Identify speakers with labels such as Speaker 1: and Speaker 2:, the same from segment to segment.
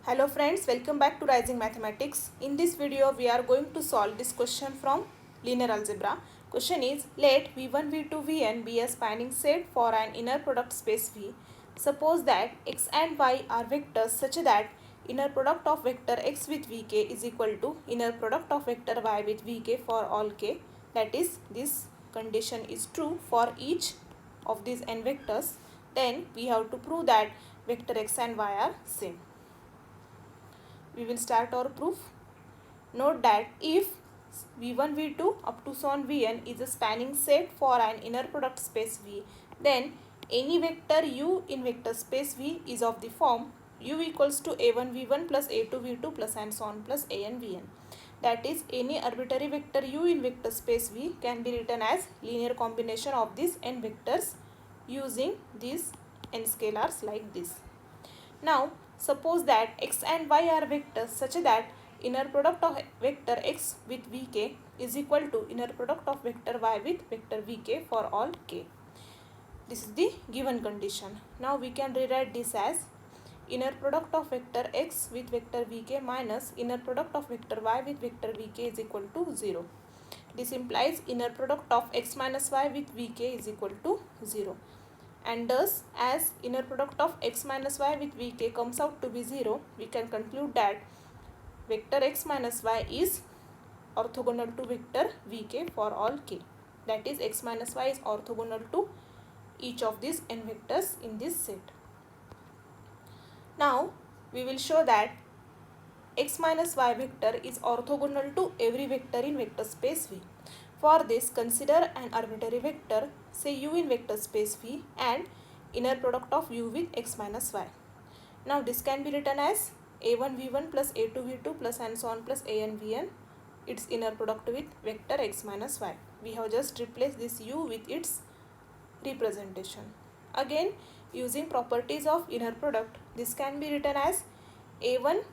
Speaker 1: Hello friends, welcome back to Rising Mathematics. In this video, we are going to solve this question from linear algebra. Question is, let V1, V2, Vn be a spanning set for an inner product space V. Suppose that x and y are vectors such that inner product of vector x with vk is equal to inner product of vector y with vk for all k. That is, this condition is true for each of these n vectors. Then we have to prove that vector x and y are same. We will start our proof. Note that if V1, V2 up to so on Vn is a spanning set for an inner product space V, then any vector u in vector space V is of the form u equals to a1 v1 plus a2 v2 plus and so on plus an vn. That is, any arbitrary vector u in vector space V can be written as linear combination of these n vectors using these n scalars like this. Now, suppose that x and y are vectors such that inner product of vector x with vk is equal to inner product of vector y with vector vk for all k. This is the given condition. Now we can rewrite this as inner product of vector x with vector vk minus inner product of vector y with vector vk is equal to 0. This implies inner product of x minus y with vk is equal to 0. And thus, as inner product of x minus y with vk comes out to be 0, we can conclude that vector x minus y is orthogonal to vector vk for all k. That is, x minus y is orthogonal to each of these n vectors in this set. Now, we will show that x minus y vector is orthogonal to every vector in vector space V. For this, consider an arbitrary vector, say u in vector space V, and inner product of u with x minus y. Now this can be written as a1 v1 plus a2 v2 plus and so on plus an vn, its inner product with vector x minus y. We have just replaced this u with its representation. Again, using properties of inner product, this can be written as a1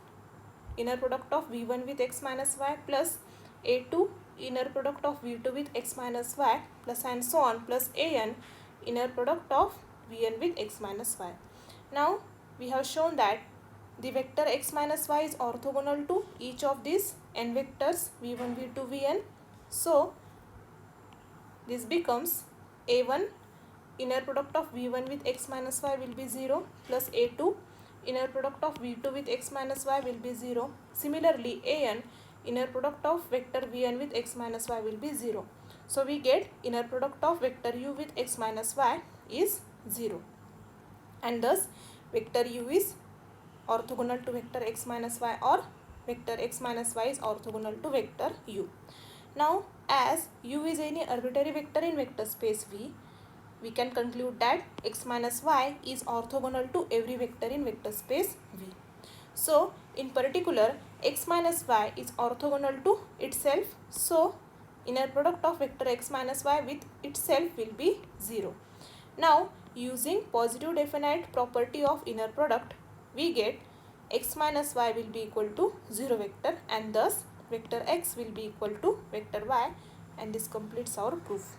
Speaker 1: inner product of v1 with x minus y plus a2 inner product of v2 with x minus y plus and so on plus an inner product of vn with x minus y. Now we have shown that the vector x minus y is orthogonal to each of these n vectors v1, v2, vn. So this becomes a1 inner product of v1 with x minus y will be 0 plus a2 inner product of v2 with x minus y will be 0. Similarly, an inner product of vector vn with x minus y will be 0. So we get inner product of vector u with x minus y is 0. And thus vector u is orthogonal to vector x minus y, or vector x minus y is orthogonal to vector u. Now, as u is any arbitrary vector in vector space V, we can conclude that x minus y is orthogonal to every vector in vector space V. So, in particular, x minus y is orthogonal to itself. So, inner product of vector x minus y with itself will be 0. Now, using positive definite property of inner product, we get x minus y will be equal to 0 vector, and thus vector x will be equal to vector y, and this completes our proof.